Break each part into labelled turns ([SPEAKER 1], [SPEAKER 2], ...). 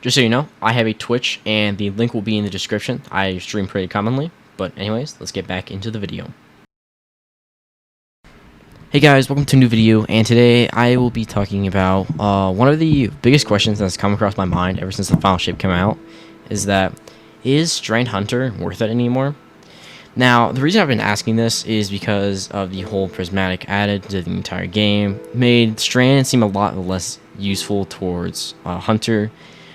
[SPEAKER 1] Just so you know, I have a Twitch, and the link will be in the description. I stream pretty commonly, but anyways, let's get back into the video. Hey guys, welcome to a new video, and today I will be talking about one of the biggest questions that's come across my mind ever since the final shape came out, is Strand Hunter worth it anymore? Now, the reason I've been asking this is because of the whole prismatic added to the entire game made Strand seem a lot less useful towards Hunter,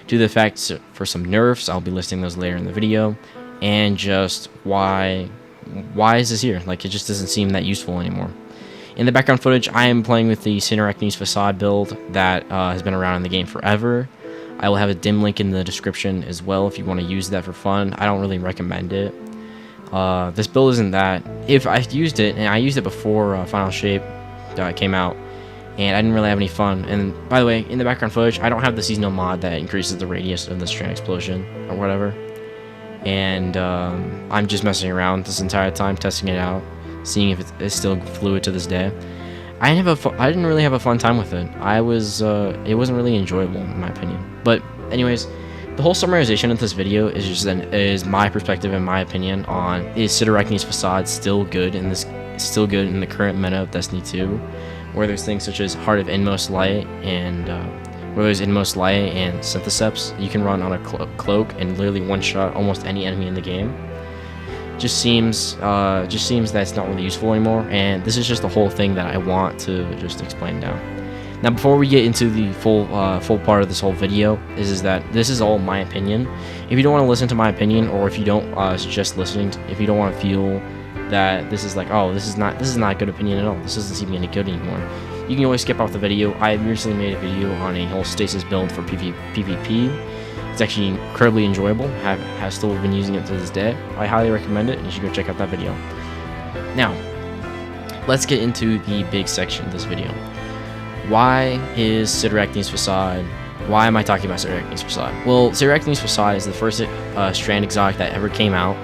[SPEAKER 1] due to the fact for some nerfs. I'll be listing those later in the video, and just why is this here? Like, it just doesn't seem that useful anymore. In the background footage, I am playing with the CYRTARACHNE'S FACADE build that has been around in the game forever. I will have a dim link in the description as well if you want to use that for fun. I don't really recommend it. This build isn't that. If I used it, and I used it before Final Shape came out, and I didn't really have any fun. And by the way, in the background footage, I don't have the seasonal mod that increases the radius of the strand explosion or whatever. And I'm just messing around this entire time, testing it out, seeing if it's still fluid to this day. I didn't really have a fun time with it. It wasn't really enjoyable in my opinion. But anyways, the whole summarization of this video is my perspective and my opinion on, is Cytarachne's Facade still good in the current meta of Destiny 2, where there's things such as Heart of Inmost Light and where there's Inmost Light and Syntheseps you can run on a cloak and literally one-shot almost any enemy in the game. Just seems that it's not really useful anymore, and this is just the whole thing that I want to just explain now. Now, before we get into the full part of this whole video, is that this is all my opinion. If you don't want to listen to my opinion, or if you don't suggest listening, if you don't want to feel that this is like, oh, this is not a good opinion at all, this doesn't seem any good anymore, you can always skip off the video. I recently made a video on a whole stasis build for PvP. It's actually incredibly enjoyable. Have still been using it to this day. I highly recommend it, and you should go check out that video. Now, let's get into the big section of this video. Why is Cytarachne's Facade? Why am I talking about Cytarachne's Facade? Well, Cytarachne's Facade is the first strand exotic that ever came out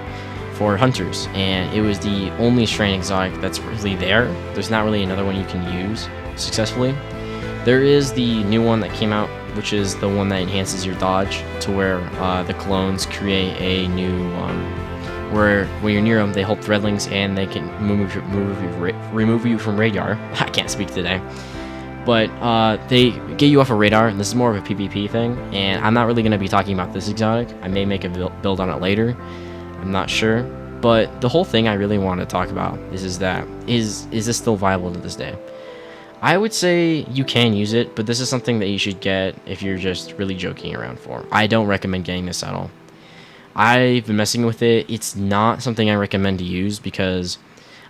[SPEAKER 1] for hunters, and it was the only strand exotic that's really there. There's not really another one you can use successfully. There is the new one that came out, which is the one that enhances your dodge to where the clones create a new where when you're near them, they hold threadlings and they can remove you from radar. I can't speak today. But they get you off of radar, and this is more of a PvP thing, and I'm not really going to be talking about this exotic. I may make a build on it later. I'm not sure. But the whole thing I really want to talk about is this still viable to this day? I would say you can use it, but this is something that you should get if you're just really joking around for. I don't recommend getting this at all. I've been messing with it. It's not something I recommend to use because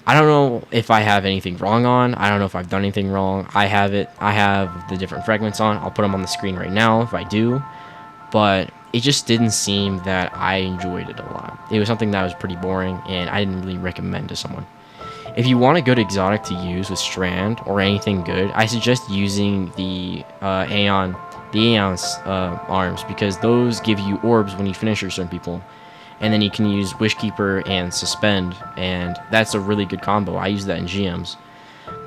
[SPEAKER 1] I don't know if I have anything wrong on. I don't know if I've done anything wrong. I have the different fragments on. I'll put them on the screen right now if I do. But it just didn't seem that I enjoyed it a lot. It was something that was pretty boring, and I didn't really recommend to someone. If you want a good exotic to use with Strand or anything good, I suggest using the Aeon's arms, because those give you orbs when you finish your certain people. And then you can use Wishkeeper and Suspend, and that's a really good combo. I use that in GMs.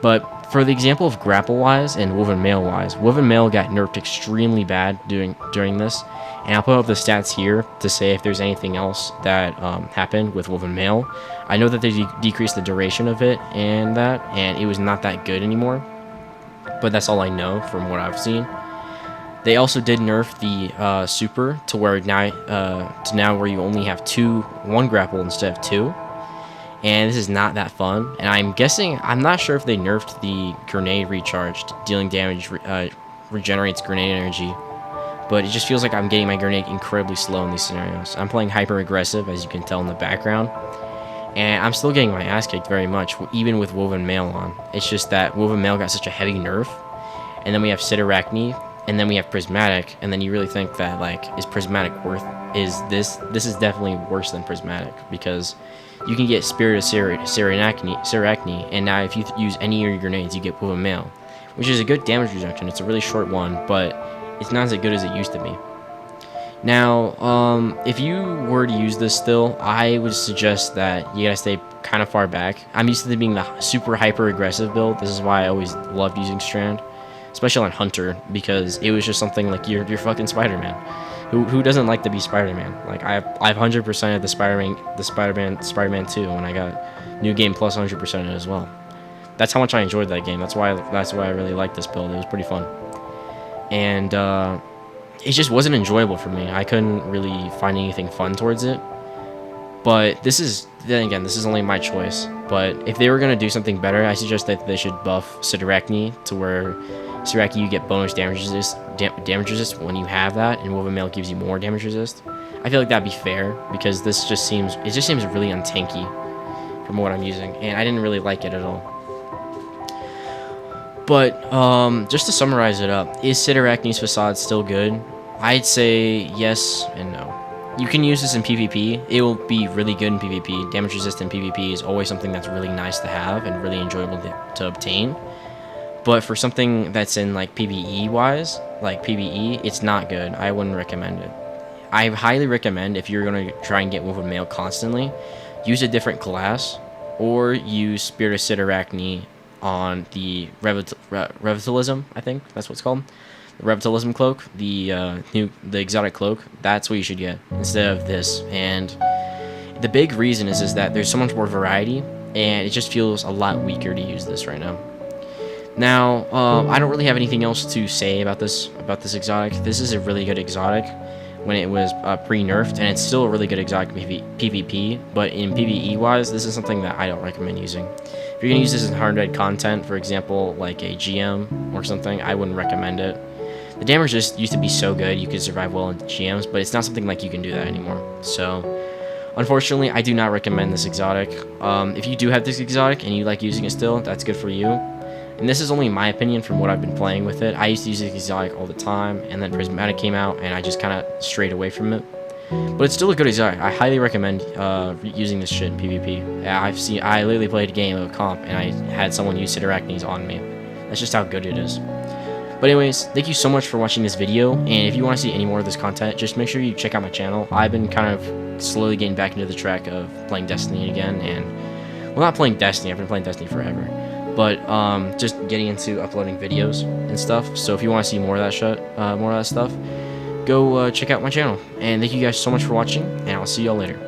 [SPEAKER 1] But for the example of grapple-wise and Woven Mail-wise, Woven Mail got nerfed extremely bad during this, and I'll put up the stats here to say if there's anything else that happened with Woven Mail. I know that they decreased the duration of it and it was not that good anymore, but that's all I know from what I've seen. They also did nerf the super to where now where you only have one grapple instead of two, and this is not that fun. And I'm not sure if they nerfed the grenade recharge. Dealing damage regenerates grenade energy, but it just feels like I'm getting my grenade incredibly slow in these scenarios. I'm playing hyper aggressive, as you can tell in the background, and I'm still getting my ass kicked very much, even with Woven Mail on. It's just that Woven Mail got such a heavy nerf, and then we have Cytarachne, and then we have Prismatic, and then you really think that, like, is Prismatic worth? This is definitely worse than Prismatic, because you can get Spirit of Cytarachne, and now if you use any of your grenades, you get Woven Mail, which is a good damage reduction. It's a really short one, but it's not as good as it used to be. Now, if you were to use this still, I would suggest that you gotta stay kind of far back. I'm used to being the super hyper aggressive build. This is why I always loved using Strand, especially on Hunter, because it was just something like you're fucking Spider-Man. Who doesn't like to be Spider-Man? Like I've 100% of the Spider-Man 2 when I got New Game Plus 100% it as well. That's how much I enjoyed that game. That's why I really liked this build. It was pretty fun. And it just wasn't enjoyable for me. I couldn't really find anything fun towards it. But then again, this is only my choice. But if they were going to do something better, I suggest that they should buff Cytarachnne to where Cytarachnne you get bonus damage resist when you have that, and Woven Mail gives you more damage resist. I feel like that'd be fair, because it just seems really untanky from what I'm using, and I didn't really like it at all. But just to summarize it up, is Cytarachne's Facade still good? I'd say yes and no. You can use this in PvP. It will be really good in PvP. Damage resist in PvP is always something that's really nice to have and really enjoyable to obtain. But for something that's in like PvE wise, like PvE, it's not good. I wouldn't recommend it. I highly recommend, if you're going to try and get Woven Mail constantly, use a different class, or use Spirit of Cytarachne on the Revitalism, I think that's what it's called. The Revitalism cloak, the exotic cloak. That's what you should get instead of this. And the big reason is that there's so much more variety, and it just feels a lot weaker to use this right now. Now, I don't really have anything else to say about this exotic. This is a really good exotic when it was pre-nerfed, and it's still a really good exotic PvP, but in PvE-wise, this is something that I don't recommend using. If you're going to use this in hard red content, for example, like a GM or something, I wouldn't recommend it. The damage just used to be so good, you could survive well in GMs, but it's not something like you can do that anymore. So, unfortunately, I do not recommend this exotic. If you do have this exotic and you like using it still, that's good for you. And this is only my opinion from what I've been playing with it. I used to use this exotic all the time, and then Prismatic came out, and I just kind of strayed away from it. But it's still a good exotic. I highly recommend using this shit in PvP. I literally played a game of comp, and I had someone use Cytarachne's on me. That's just how good it is. But anyways, thank you so much for watching this video, and if you want to see any more of this content, just make sure you check out my channel. I've been kind of slowly getting back into the track of playing Destiny again, and, well, not playing Destiny, I've been playing Destiny forever, but just getting into uploading videos and stuff. So if you want to see more of that stuff, go check out my channel. And thank you guys so much for watching, and I'll see y'all later.